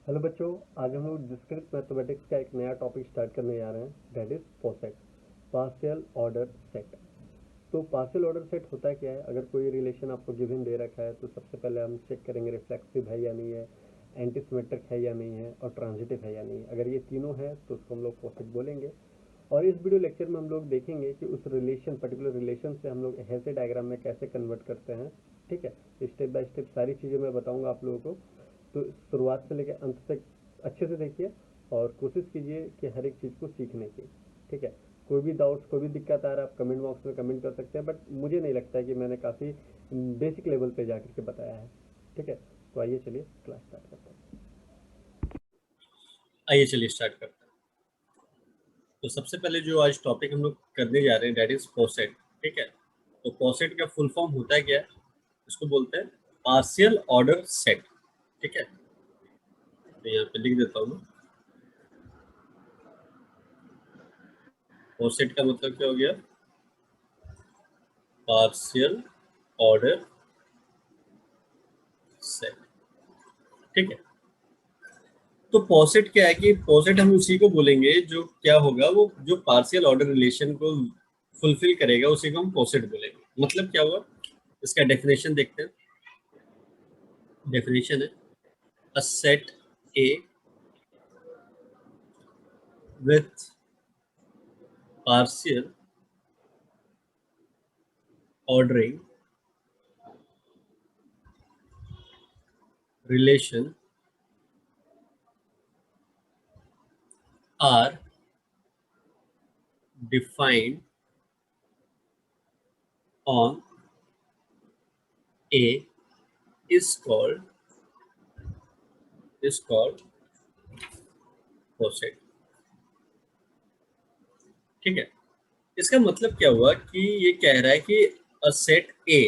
Hello बच्चों, आज हम लोग डिस्क्रिट मैथमेटिक्स का एक नया टॉपिक स्टार्ट करने जा रहे हैं, that is poset, partial order set. तो पार्शियल ऑर्डर सेट होता क्या है? अगर कोई रिलेशन आपको गिवन दे रखा है तो सबसे पहले हम चेक करेंगे रिफ्लेक्सिव है या नहीं है, एंटीसिमेट्रिक है या नहीं है, और ट्रांजिटिव है या नहीं है। अगर ये तीनों है तो उसको हम लोग पॉसेट बोलेंगे। और इस वीडियो लेक्चर में हम लोग देखेंगे कि उस रिलेशन, पर्टिकुलर रिलेशन से हम लोग ऐसे डायग्राम में कैसे कन्वर्ट करते हैं। ठीक है, स्टेप बाय स्टेप सारी चीज़ें मैं बताऊंगा आप लोगों को। तो शुरुआत से लेकर अंत तक अच्छे से देखिए और कोशिश कीजिए कि हर एक चीज़ को सीखने की। ठीक है, कोई भी डाउट्स, कोई भी दिक्कत आ रहा है आप कमेंट बॉक्स में कमेंट कर सकते हैं, बट मुझे नहीं लगता है कि मैंने काफ़ी बेसिक लेवल पे जाकर के बताया है। ठीक है, तो आइए चलिए क्लास स्टार्ट करते हैं। आइए चलिए स्टार्ट करते हैं। तो सबसे पहले जो आज टॉपिक हम लोग करने जा रहे हैं दैट इज पॉसेट। ठीक है, तो पॉसेट का फुल फॉर्म होता है क्या है? इसको बोलते हैं पार्शियल ऑर्डर सेट। ठीक है, तो यहाँ पे लिख देता हूँ मैं। पॉसेट का मतलब क्या हो गया? Partial order set. ठीक है, तो पॉसेट क्या है कि पॉसेट हम उसी को बोलेंगे जो क्या होगा, वो जो पार्शियल ऑर्डर रिलेशन को फुलफिल करेगा उसी को हम पॉसेट बोलेंगे। मतलब क्या हुआ, इसका डेफिनेशन देखते हैं। डेफिनेशन है a set A with partial ordering relation are defined on A is called poset। ठीक है, इसका मतलब क्या हुआ कि ये कह रहा है कि a set A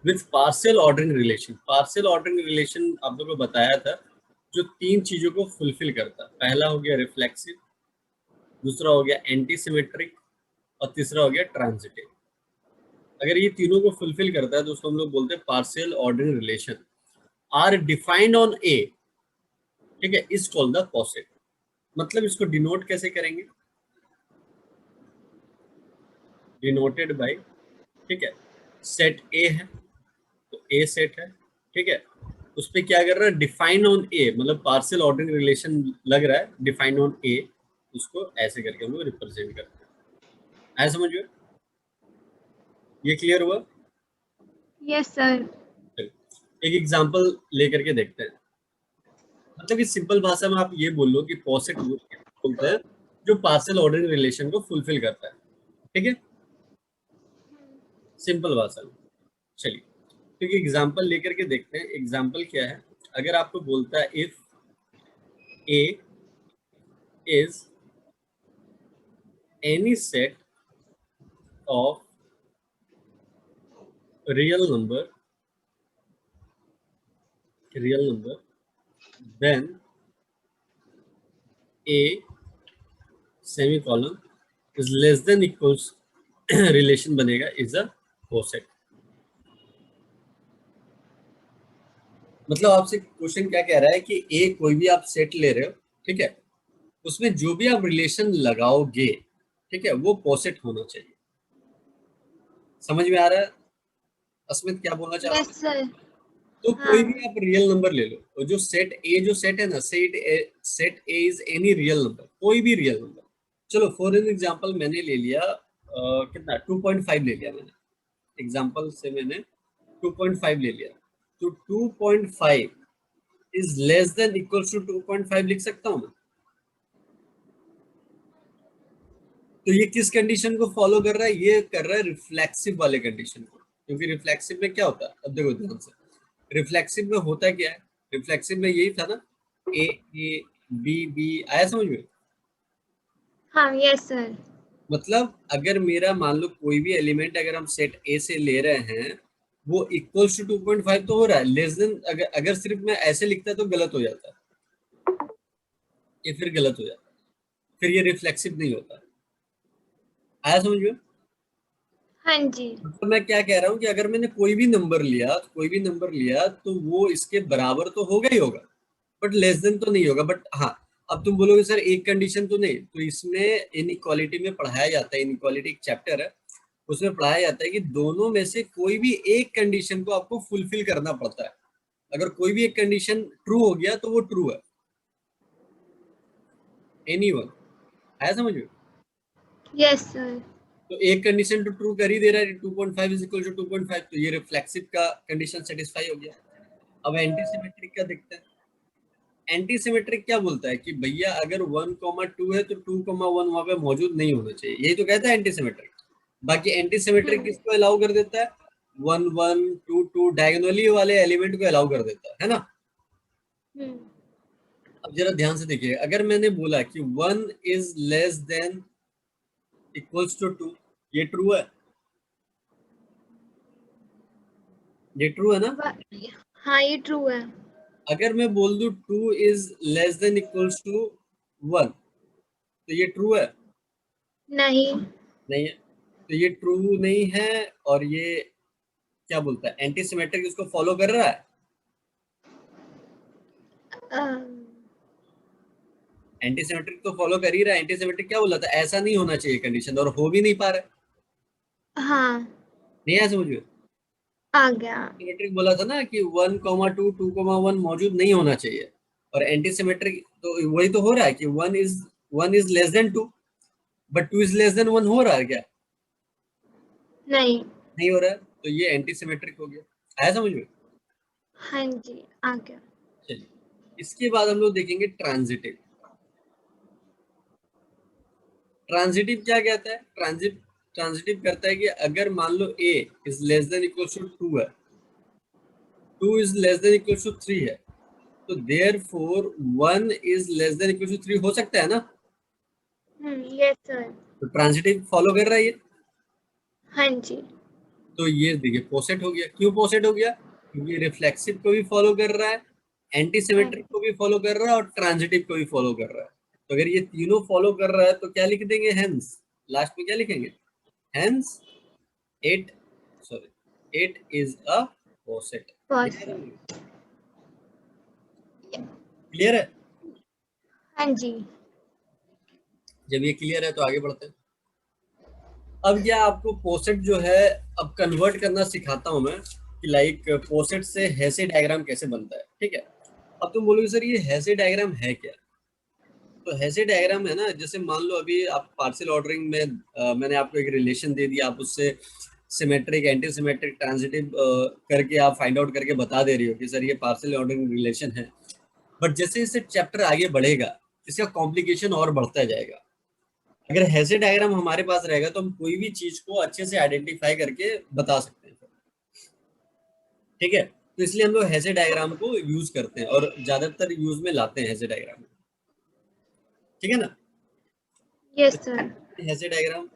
with partial ordering relation। Partial ordering relation आप लोगों को बताया था, जो तीन चीजों को फुलफिल करता है। पहला हो गया रिफ्लेक्सिव, दूसरा हो गया एंटी सिमेट्रिक, और तीसरा हो गया ट्रांजिटिव। अगर ये तीनों को फुलफिल करता है तो उसको हम लोग बोलते हैं partial ordering relation are defined on A. ठीक है, इज कॉल्ड द पॉसेट। मतलब इसको डिनोट कैसे करेंगे? डिनोटेड बाय, ठीक है, सेट ए है तो ए सेट है। ठीक है, उस पर क्या कर रहा है? डिफाइन ऑन ए, मतलब पार्शियल ऑर्डरिंग रिलेशन लग रहा है, डिफाइन ऑन ए, उसको ऐसे करके हम लोग रिप्रेजेंट करते हैं। ऐसा समझिए, ये क्लियर हुआ? Yes sir. एक एग्जांपल लेकर के देखते हैं। मतलब कि सिंपल भाषा में आप ये बोल लो कि पॉसेट बोलते हैं जो पार्शियल ऑर्डरिंग रिलेशन को फुलफिल करता है। ठीक है, सिंपल भाषा में। चलिए, क्योंकि एग्जांपल लेकर के देखते हैं। एग्जांपल क्या है? अगर आपको बोलता है if a is any set of real number then a semicolon is less than equals, relation बनेगा इज अ कोसेट। मतलब आपसे क्वेश्चन क्या कह रहा है कि ए कोई भी आप सेट ले रहे हो, ठीक है, उसमें जो भी आप रिलेशन लगाओगे, ठीक है, वो कोसेट होना चाहिए। समझ में आ रहा है अस्मित क्या बोलना चाह रहा हूँ? Yes sir. तो कोई भी हाँ। आप रियल नंबर ले लो, और जो सेट ए, जो सेट है ना, set A is any real number, कोई भी रियल नंबर। चलो फॉर एन एग्जांपल मैंने ले लिया कितना, 2.5 ले लिया मैंने। एग्जांपल से मैंने 2.5 ले लिया, तो 2.5 is less than equals to 2.5 लिख सकता हूँ मैं। तो ये किस कंडीशन को फॉलो कर रहा है? ये कर रहा है रिफ्लेक्सिव वाले कंडीशन को। क्योंकि रिफ्लेक्सिव में क्या होता है, अब देखो ध्यान से, रिफ्लेक्सिव में होता क्या है? रिफ्लेक्सिव में यही था ना, ए ए बी बी, आया समझ में? हाँ यस सर। मतलब अगर मेरा मान लो कोई भी एलिमेंट अगर हम सेट ए से ले रहे हैं, वो इक्वल्स टू 2.5 तो हो रहा है, लेस देन अगर अगर सिर्फ मैं ऐसे लिखता तो गलत हो जाता, ये फिर गलत हो जाता, फिर ये रिफ्लेक्सिव नहीं होता। आया समझ में? हाँ जी। मतलब मैं क्या कह रहा हूँ कि अगर मैंने कोई भी नंबर लिया, कोई भी नंबर लिया, तो वो इसके बराबर तो होगा ही होगा। बट लेस देन तो नहीं होगा। बट हाँ, अब तुम बोलोगे सर एक कंडीशन तो नहीं, तो इसमें इनइक्वालिटी में पढ़ाया जाता है, इनइक्वालिटी एक चैप्टर है, उसमें पढ़ाया जाता है कि दोनों में से कोई भी एक कंडीशन को आपको फुलफिल करना पड़ता है। अगर कोई भी एक कंडीशन ट्रू हो गया तो वो ट्रू है। एनीवन, आया समझ में? Yes sir. तो एक कंडीशन तो ट्रू कर ही दे रहा है, 2.5 इज इक्वल टू 2.5, तो ये रिफ्लेक्सिव का कंडीशन सेटिस्फाई हो गया। अब एंटी सिमेट्रिक का देखते हैं। एंटी सिमेट्रिक क्या बोलता है कि भैया अगर 1,2 है तो 2,1 वहां पे मौजूद नहीं होना चाहिए, यही तो कहता है एंटी सिमेट्रिक। बाकी एंटी सिमेट्रिक किसको अलाउ कर देता है? 1 1 2 2 डायगोनली वाले एलिमेंट को अलाउ कर देता है ना। अब जरा ध्यान से देखिए, अगर मैंने बोला कि 1 is less than equals to 2, ये ट्रू है, ये ट्रू है ना। हाँ ये ट्रू है। अगर मैं बोल दूं 2 is less than equals to 1, तो ये ट्रू है? नहीं। नहीं है। तो ये ट्रू नहीं है, और ये क्या बोलता है, एंटी सिमेट्रिक इसको फॉलो कर रहा है। एंटी सिमेट्रिक तो फॉलो कर ही रहा है। एंटी सिमेट्रिक क्या बोला था, ऐसा नहीं होना चाहिए कंडीशन, और हो भी नहीं पा रहा है। हाँ नहीं आया समझ में? आ गया। सिमेट्रिक बोला था ना कि 1,2 2,1 मौजूद नहीं होना चाहिए, और एंटी सिमेट्रिक तो वही तो हो रहा है कि 1 is less then 2, but 2 is less then 1 हो रहा है क्या? नहीं। नहीं हो रहा है, तो ये एंटी सिमेट्रिक हो गया। आया समझ में? हाँ जी आ गया। चलिए, इसके बाद हम लोग देखेंगे ट्रांजिटिव। ट्रांजिटिव क्या कहता है? ट्रांजिटिव करता है कि अगर मान लो a is less than equal to 2 है, 2 is less than equal to 3 है, तो therefore 1 is less than equal to 3 हो सकता है ना। Yes sir. तो ट्रांजिटिव फॉलो कर रहा है ये। हाँ जी। तो ये देखिए पोसेट हो गया। क्यों पोसेट हो गया? क्योंकि रिफ्लेक्सिव को भी फॉलो कर रहा है, एंटी सिमेट्रिक को भी फॉलो कर रहा है, और ट्रांजिटिव को भी फॉलो कर रहा है। तो अगर ये तीनों फॉलो कर रहा है तो क्या लिख देंगे, हेंस। लास्ट में क्या लिखेंगे, hence it is a poset. Clear है? हाँ जी। जब ये क्लियर है तो आगे बढ़ते हैं। अब क्या आपको पोसेट जो है अब कन्वर्ट करना सिखाता हूं मैं, कि लाइक पोसेट से हेसे डायग्राम कैसे बनता है। ठीक है, अब तुम बोलोगे सर ये हेसे डायग्राम है क्या? तो हेसे डायग्राम है ना, जैसे मान लो अभी आप पार्शियल ऑर्डरिंग में मैंने आपको एक रिलेशन दे दिया, आप उससे सिमेट्रिक एंटी सिमेट्रिक ट्रांजिटिव करके आप फाइंड आउट करके बता दे रही हो कि सर ये पार्शियल ऑर्डरिंग रिलेशन है। बट जैसे जैसे चैप्टर आगे बढ़ेगा इसका कॉम्प्लिकेशन और बढ़ता जाएगा। अगर हेसे डायग्राम हमारे पास रहेगा तो हम कोई भी चीज को अच्छे से आइडेंटिफाई करके बता सकते हैं। ठीक है, तो इसलिए हम लोग हेसे डायग्राम को यूज करते हैं और ज्यादातर यूज में लाते हैं हेसे डायग्राम। ठीक है ना। Yes sir. हेसे डायग्राम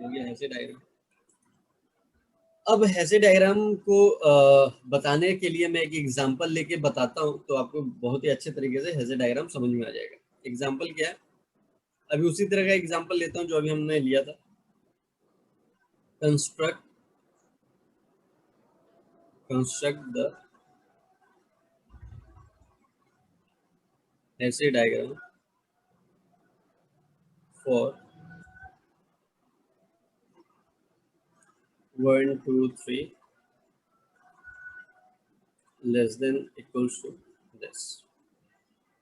हो गया, हेसे डायग्राम। अब हेसे डायग्राम को बताने के लिए मैं एक एग्जांपल लेके बताता हूँ, तो आपको बहुत ही अच्छे तरीके से हेसे डायग्राम समझ में आ जाएगा। एग्जांपल क्या है, अभी उसी तरह का एग्जांपल लेता हूँ जो अभी हमने लिया था। Construct the Hasse diagram for 1 2 3 less than equals to this.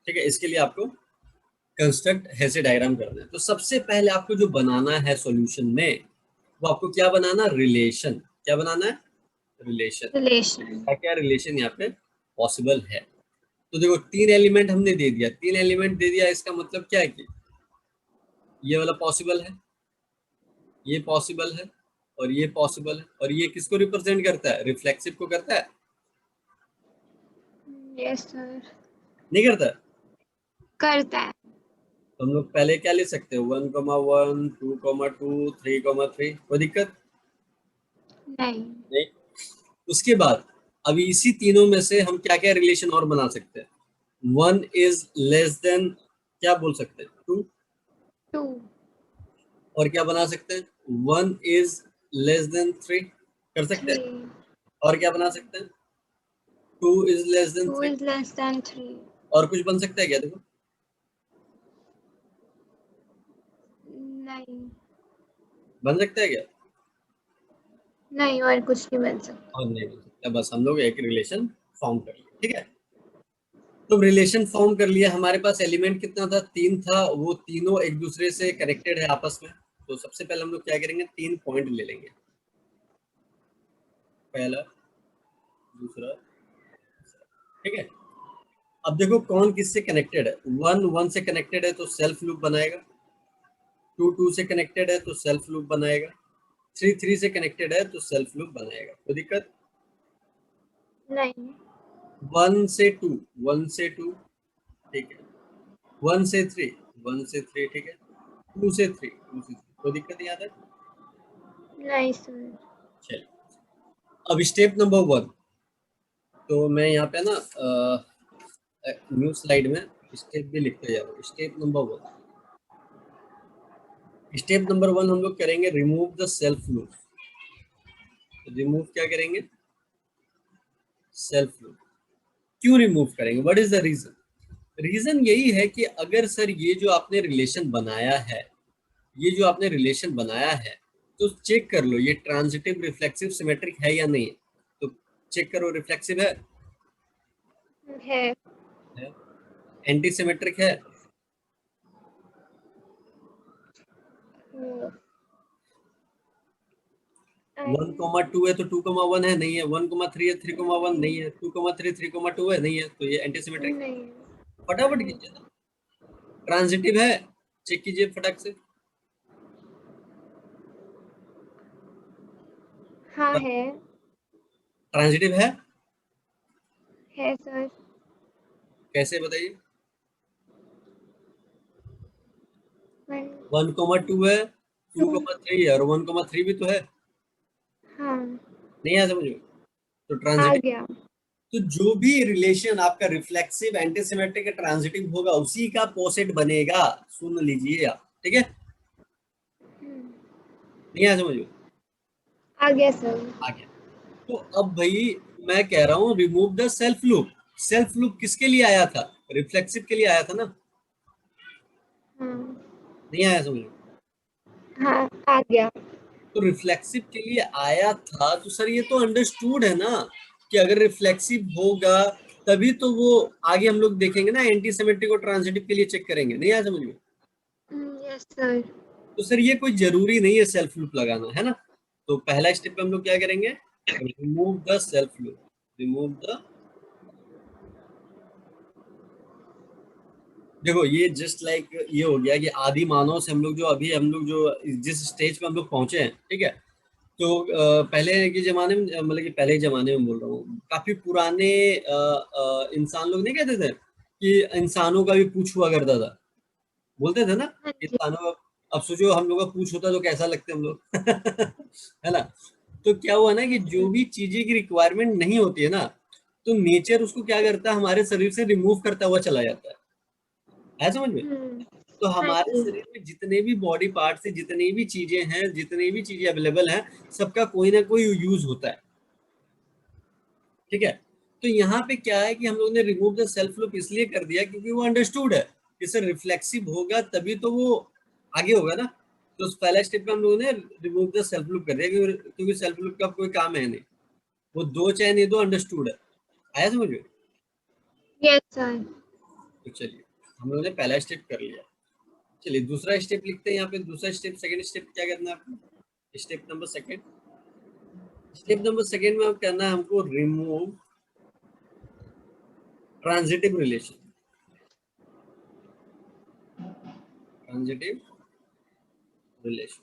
ठीक है, इसके लिए आपको कंस्ट्रक्ट हेसे डायग्राम करना है। तो सबसे पहले आपको जो बनाना है सॉल्यूशन में, वो आपको क्या बनाना, रिलेशन। क्या बनाना है, रिलेशन। रिलेशन। क्या क्या रिलेशन यहाँ पे पॉसिबल है। तो देखो तीन एलिमेंट हमने दे दिया, तीन एलिमेंट दे दिया, इसका मतलब क्या है कि ये वाला पॉसिबल है, ये पॉसिबल है, और ये पॉसिबल है। और ये किसको रिप्रेजेंट करता है, रिफ्लेक्सिव को करता है, यस सर। नहीं करता है। करता है। तो हम लोग पहले क्या ले सकते हैं, 1,1 2,2 3,3, कोई दिक्कत नहीं। नहीं। उसके बाद अभी इसी तीनों में से हम क्या क्या रिलेशन और बना सकते हैं। 1 इज लेस देन, क्या बोल सकते हैं, 2। 2। और क्या बना सकते हैं, 1 इज लेस देन 3, कर सकते हैं। 3। और क्या बना सकते हैं, 2 is less then 2 3, is less than 3. और कुछ बन सकता है क्या? देखो नहीं, बन सकता है क्या? नहीं और कुछ नहीं बन सकता. और नहीं बन सकता, बस हम लोग एक रिलेशन फॉर्म कर लिए, ठीक है। तो रिलेशन फॉर्म कर लिया, हमारे पास एलिमेंट कितना था? 3 था, वो तीनों एक दूसरे से कनेक्टेड है आपस में। तो सबसे पहले हम लोग क्या करेंगे, 3 पॉइंट ले लेंगे, पहला, दूसरा, ठीक है। अब देखो कौन किससे कनेक्टेड है। 1 1 से कनेक्टेड है तो सेल्फ लूप बनाएगा, 2 2 से कनेक्टेड है तो सेल्फ लूप बनाएगा, 3 3 से कनेक्टेड है तो सेल्फ लूप बनाएगा। कोई दिक्कत? नहीं. 1 से 2, 1 से 2, ठीक है, 1 से 3, 1 से 3, ठीक है, 2 से 3, 2 से 3, कोई दिक्कत नहीं आता? नहीं सर. चलिए, अब स्टेप नंबर 1, तो मैं यहाँ पे ना न्यू स्लाइड में स्टेप भी लिखते जा रहा हूँ। स्टेप नंबर 1, स्टेप नंबर 1 हम लोग करेंगे remove the self loop. Remove क्या करेंगे? Self loop. क्यों रिमूव करेंगे? What is the reason? Reason यही है कि अगर सर ये जो आपने रिलेशन बनाया है, ये जो आपने रिलेशन बनाया है, तो चेक कर लो ये ट्रांजिटिव रिफ्लेक्सिव सिमेट्रिक है या नहीं है। तो चेक करो, रिफ्लेक्सिव है, है. एंटी सिमेट्रिक है, वो 1,2 है तो 2,1 है, नहीं है, 1,3 है, 3,1 नहीं है, 2,3 3,2 है, नहीं है, तो ये एंटी सिमेट्रिक। नहीं. फटाफट कीजिए ना, ट्रांजिटिव है, चेक कीजिए फटाक से। हाँ है. ट्रांजिटिव है, है सर. कैसे बताइए? 1 1,2 है, 2. 2,3 है, और 1,3 भी तो है। हाँ. नहीं आया समझ में? तो आ ट्रांजिटिव। गया. तो जो भी रिलेशन आपका रिफ्लेक्सिव एंटीसिमेट्रिक ट्रांजिटिव होगा उसी का पोसेट बनेगा। सुन लीजिए आप, ठीक है। नहीं आया समझ में? आ गया सर. आ गया। तो अब भाई मैं कह रहा हूँ remove the self loop. Self loop किसके लिए आया था? रिफ्लेक्सिव के लिए आया था ना? हाँ. नहीं आया समझ में? हाँ आ गया. तो रिफ्लेक्सिव के लिए आया था, तो सर ये तो अंडरस्टूड है ना कि अगर रिफ्लेक्सिव होगा तभी तो वो आगे हम लोग देखेंगे ना, एंटीसिमेट्रिक और ट्रांजिटिव के लिए चेक करेंगे। नहीं आया समझ में? Yes sir. तो सर ये कोई जरूरी नहीं है सेल्फ लूप लगाना, है ना। तो पहला स्टेप हम लोग क्या करेंगे, remove the self loop. Remove the, देखो ये जस्ट लाइक ये हो गया कि आदि मानव से हम लोग जो जिस स्टेज पे हम लोग पहुंचे हैं, ठीक है। तो पहले के जमाने में, मतलब कि पहले के जमाने में बोल रहा हूँ, काफी पुराने इंसान लोग नहीं कहते थे कि इंसानों का भी पूछ हुआ करता था, बोलते थे ना हाँ जी. इंसानों का। अब सोचो हम लोग का पूछ होता तो कैसा लगते हम लोग है ना। तो क्या हुआ ना कि जो भी चीजें की रिक्वायरमेंट नहीं होती है ना, तो नेचर उसको क्या करता है, हमारे शरीर से रिमूव करता हुआ चला जाता है समझ में। तो हाँ हमारे जी. शरीर में जितने भी बॉडी पार्ट्स है, जितनी भी चीजें हैं, जितनी भी चीजें अवेलेबल हैं, सबका कोई ना कोई यूज होता है, ठीक है। तो यहाँ पे क्या है कि हम लोग ने रिमूव द सेल्फ लूप इसलिए कर दिया क्योंकि वो अंडरस्टूड है कि सर रिफ्लेक्सिव होगा तभी तो वो आगे होगा ना। तो उस पहला स्टेप में हम लोगों ने रिमूव द सेल्फ लूप कर दिया क्योंकि सेल्फ लूप का कोई काम है नहीं, वो दो चाहे नहीं दो अंडरस्टूड है। आया समझ में? Yes sir. तो चलिए हम लोगों ने पहला स्टेप कर लिया। चलिए दूसरा स्टेप लिखते हैं यहाँ पे। दूसरा स्टेप, सेकंड स्टेप क्या करना है आपको? Step number second. Step number second में करना है हमको remove transitive relation. Transitive relation.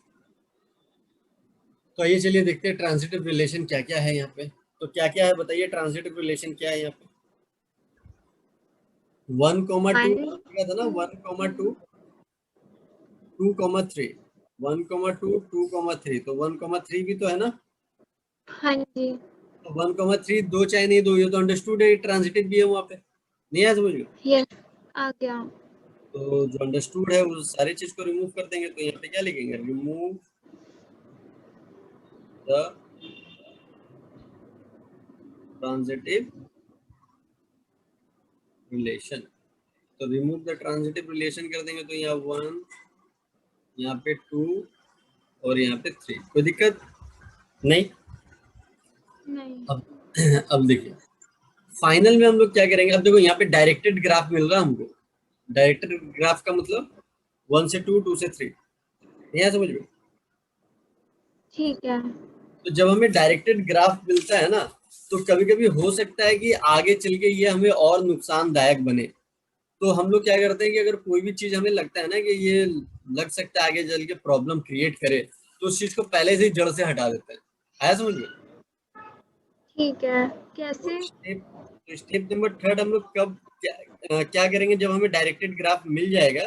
तो आइए चलिए देखते हैं ट्रांजिटिव रिलेशन क्या क्या है यहाँ पे। तो क्या क्या है बताइए, ट्रांजिटिव रिलेशन क्या है यहाँ पे? 1,2 1 क्या था ना, 1,2 2,3, 1,2 2,3, तो 1,3 भी तो है ना। हाँ जी. तो 1,3 दो चाहे नहीं दो, ये तो अंडरस्टूड है, ट्रांजिटिव भी है वहाँ पे। नहीं आया समझ में? यस आ गया. तो जो अंडरस्टूड है उस सारी चीज को रिमूव कर देंगे। तो यहाँ पे क्या लिखेंगे, रिमूव द ट्रांजिटिव रिलेशन, तो रिमूव द ट्रांजिटिव रिलेशन कर देंगे तो यहाँ 1, यहाँ पे 2 और यहाँ पे 3, कोई दिक्कत नहीं। नहीं। अब देखिए फाइनल में हम लोग क्या करेंगे। अब देखो यहाँ पे डायरेक्टेड ग्राफ मिल रहा है हमको। डायरेक्टेड ग्राफ का मतलब 1 से 2, 2 से 3, यहाँ समझ में। ठीक है। तो जब हमें डायरेक्टेड ग्राफ मिलता है ना, तो कभी कभी हो सकता है कि आगे चल के ये हमें और नुकसानदायक बने। तो हम लोग क्या करते हैं कि अगर कोई भी चीज हमें लगता है ना कि ये लग सकता है आगे चल के प्रॉब्लम क्रिएट करे, तो उस चीज को पहले से ही जड़ से हटा देते हैं। आया समझ में। ठीक है, कैसे? स्टेप नंबर 3 हम लोग कब क्या करेंगे, जब हमें डायरेक्टेड ग्राफ मिल जाएगा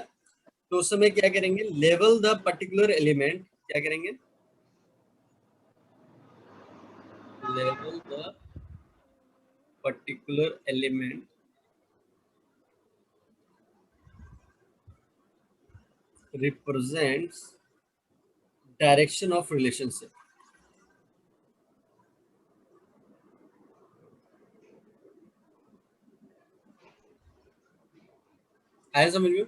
तो उस समय क्या करेंगे, लेवल द पर्टिकुलर एलिमेंट, क्या करेंगे, level the particular element represents direction of relationship। आया समझ में।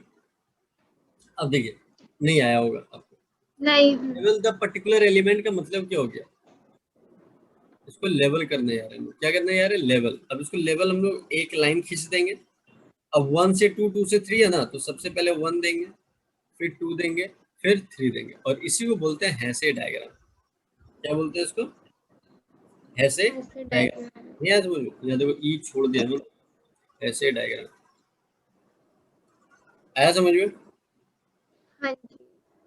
अब देखिए नहीं आया होगा आपको। नहीं। लेवल द पर्टिकुलर एलिमेंट का मतलब क्या हो गया, इसको लेवल करने जा रहे हैं। क्या करने जा रहे हैं, लेवल। अब इसको लेवल हम लोग एक लाइन खींच देंगे। अब 1 से 2, 2 से 3 है ना, तो सबसे पहले 1 देंगे, फिर 2 देंगे, फिर 3 देंगे, और इसी को बोलते हैं हैसे डायग्राम। क्या बोलते हैं इसको, हैसे ऐसे डायग्राम। डायग्राम। यहाँ समझ लो, यहाँ देखो ई छोड़ दिया हमने, ऐसे डायग्राम। आया समझ में। हाँ जी।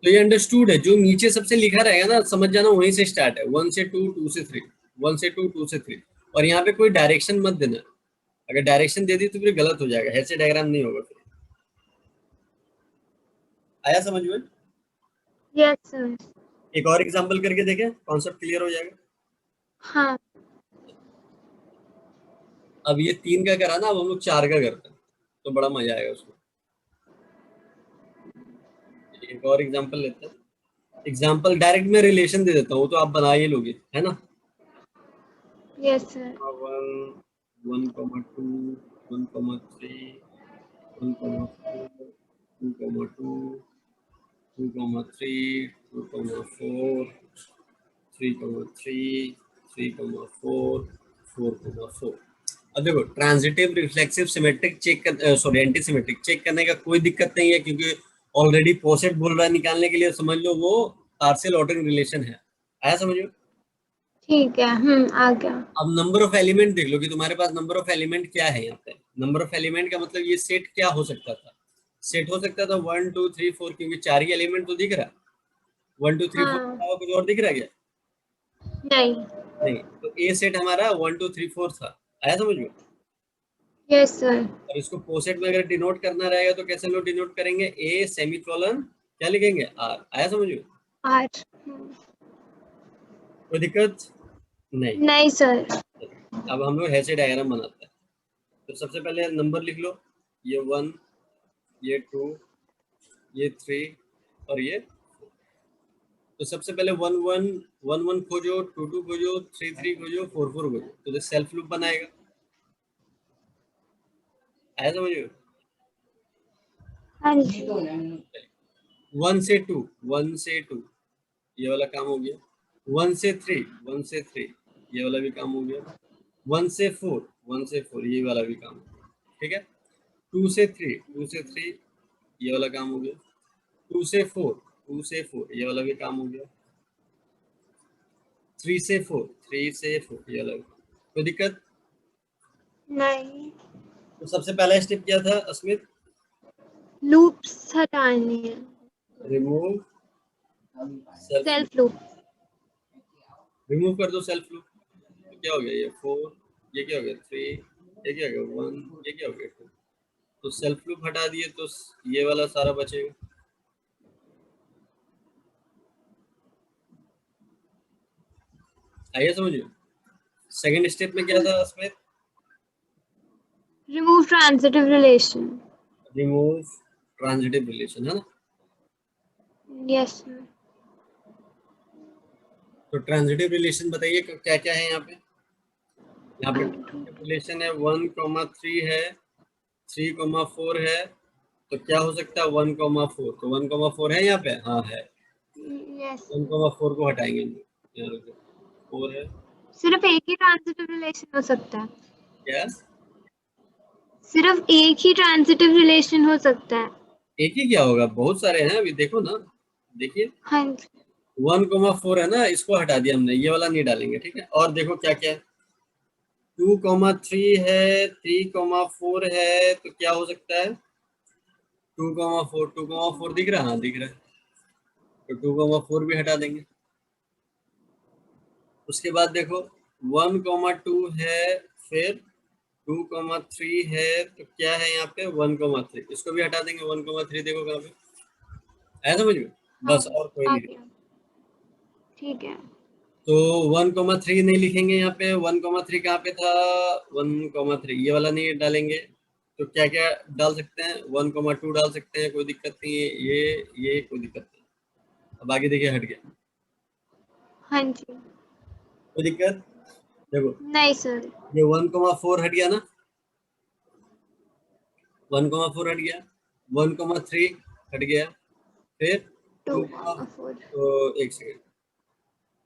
तो ये अंडरस्टूड है। जो नीचे सबसे लिखा रहेगा ना, समझ जाना वहीं से स्टार्ट है। 1 से 2, 2 से 3, 1 से 2, 2 से 3, और यहाँ पे कोई डायरेक्शन मत देना। अगर डायरेक्शन दे दी तो फिर गलत हो जाएगा, ऐसे डायग्राम नहीं होगा फिर। आया समझ में। Yes sir. एक और एग्जांपल करके देखें, कॉन्सेप्ट क्लियर हो जाएगा। हाँ। अब ये 3 का करा ना, अब हम लोग 4 का करते हैं तो बड़ा मजा आएगा उसमें। एक और एग्जांपल लेते हैं। एग्जांपल डायरेक्ट में रिलेशन दे देता हूँ तो आप बना ही लोगे, है ना। Yes sir. 1, 1,2, 1,3, 1,4, 2,2, 2,3, 2,4, 3,3, 3,4, 4,4। अब देखो ट्रांजिटिव, रिफ्लेक्सिव, सिमेट्रिक चेक कर, सॉरी एंटी सिमेट्रिक चेक करने का कोई दिक्कत नहीं है, क्योंकि ऑलरेडी पोसेट बोल रहा है निकालने के लिए, समझ लो वो पार्शियल ऑर्डरिंग रिलेशन है। आया समझ लो। ठीक है, आ गया। अब नंबर ऑफ एलिमेंट देख लो कि तुम्हारे पास नंबर ऑफ एलिमेंट क्या है। यहाँ पे नंबर ऑफ एलिमेंट का मतलब ये सेट क्या हो सकता था। सेट हो सकता था 1, 2, 3, 4, क्योंकि 4 ही एलिमेंट तो दिख रहा। 1, 2, 3, 4 के हाँ। अलावा कुछ और दिख रहा क्या। नहीं। नहीं, तो ए सेट हमारा 1, 2, 3, 4 था। आया समझ में। Yes sir. और इसको पोसेट में अगर डिनोट करना रहेगा तो कैसे लोग डिनोट करेंगे, ए सेमीकोलन क्या लिखेंगे, आर। आया समझ में। 8। कोई दिक्कत नहीं। नहीं सर। अब हम लोग ऐसे डायग्राम बनाते हैं। तो सबसे पहले नंबर लिख लो, ये 1, ये 2, ये 3 और ये। तो सबसे पहले 1, 1, 1, 1 खोजो, 2, 2 खोजो, 3, 3 खोजो, 4, 4 खोजो, तो ये सेल्फ लूप बनाएगा। आया समझ में। हाँ जी। 1 से 2, 1 से 2 ये वाला काम हो गया। 1 से 3, 1 से 3 ये वाला भी काम हो गया। 1 से 4, 1 से 4 ये वाला भी काम हो गया। ठीक है। 2 से 3, 2 से 3 ये वाला काम हो गया। 2 से 4, 2 से 4 ये वाला भी काम हो गया। 3 से 4, 3 से 4 ये वाला भी। कोई दिक्कत नहीं। तो सबसे पहला स्टेप क्या था अस्मित, लूप्स हटाने हैं। Remove self loop. Self loop. Remove कर दो सेल्फ लूप। तो क्या हो गया, ये 4, ये क्या हो गया 3, ये क्या हो गया 1, ये क्या हो गया 2। तो सेल्फ लूप हटा दिए तो ये वाला सारा बचेगा। आइए समझिए। सेकंड स्टेप में क्या था इसमें, remove transitive relation. Remove transitive relation, है ना। Yes sir. तो ट्रांजिटिव रिलेशन बताइए क्या क्या है यहाँ पे। यहाँ पे रिलेशन है 1,3 है, 3,4 है तो क्या हो सकता है 1,4, तो 1,4 है यहाँ पे, हाँ है। यस 1,4 को हटाएंगे हम लोग, यहाँ रुको, 4 है सिर्फ एक ही ट्रांजिटिव रिलेशन हो सकता है। क्या, सिर्फ एक ही ट्रांजिटिव रिलेशन हो सकता है। एक ही क्या होगा, बहुत सारे हैं अभी, देखो ना, देखिए हाँ जी 1,4 है ना, इसको हटा दिया हमने, ये वाला नहीं डालेंगे, ठीक है। और देखो क्या क्या है, 2,3 है, 3,4 है, तो क्या हो सकता है 2,4, 2,4 दिख रहा है, हाँ दिख रहा है, तो 2,4 भी हटा देंगे। उसके बाद देखो 1,2 है, फिर 2,3 है, तो क्या है यहाँ पे 1,3, इसको भी हटा देंगे। 1,3 देखो कहाँ पे है, समझ में, हाँ बस और कोई आ नहीं। गया ठीक है। तो 1,3 नहीं लिखेंगे यहाँ पे, 1,3 कहाँ पे था, 1,3 ये वाला नहीं डालेंगे, तो क्या क्या डाल सकते हैं, 1,2 डाल सकते हैं, कोई दिक्कत नहीं है, ये कोई दिक्कत नहीं। अब आगे देखिए हट गया, हाँ जी कोई दिक्कत, देखो नहीं सर। ये 1,4 हट गया ना, 1,4 हट गया, 1,3 हट गया, फिर 2, 2,4 तो एक सेकेंड,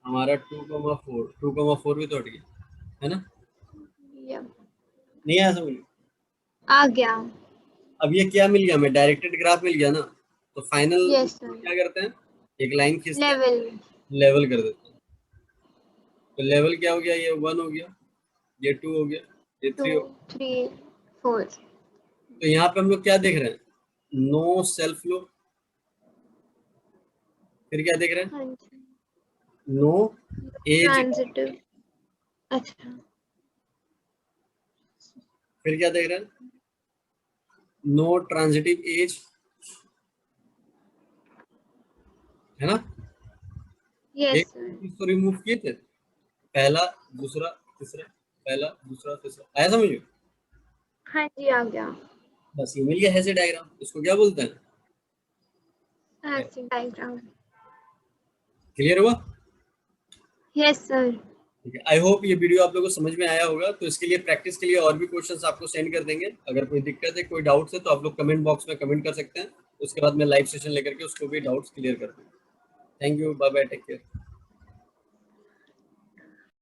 हमारा 2,4 भी तो हट गया है ना, यप नहीं आया समझ में? आ गया। अब ये क्या मिल गया हमें, डायरेक्टेड ग्राफ मिल गया ना, तो फाइनल यस सर क्या करते हैं, एक लाइन खींचते हैं, लेवल लेवल कर देते हैं। तो लेवल क्या हो गया, ये 1 हो गया, ये 2 हो गया, ये 2 3 हो गया। 3 4 तो यहाँ पे हम लोग क्या देख रहे हैं, नो सेल्फ लो, फिर क्या देख रहे हैं, हाँ जी नो एज, ट्रांजिटिव अच्छा फिर क्या देख रहे हैं, नो ट्रांजिटिव एज, है ना। यस एक सर इसको रिमूव किए थे, पहला दूसरा तीसरा, पहला दूसरा तीसरा, आया समझ में, हाँ जी आ गया। बस ये मिल गया ऐसे डायग्राम, इसको क्या बोलते हैं, ऐसे डायग्राम क्लियर हुआ। Yes sir. ठीक है, आई होप ये वीडियो आप लोगों को समझ में आया होगा। तो इसके लिए प्रैक्टिस के लिए और भी क्वेश्चंस आपको सेंड कर देंगे, अगर कोई दिक्कत है कोई डाउट्स है तो आप लोग कमेंट बॉक्स में कमेंट कर सकते हैं, उसके बाद मैं लाइव सेशन लेकर के उसको भी डाउट्स क्लियर कर दूंगा। Thank you, bye bye, take care.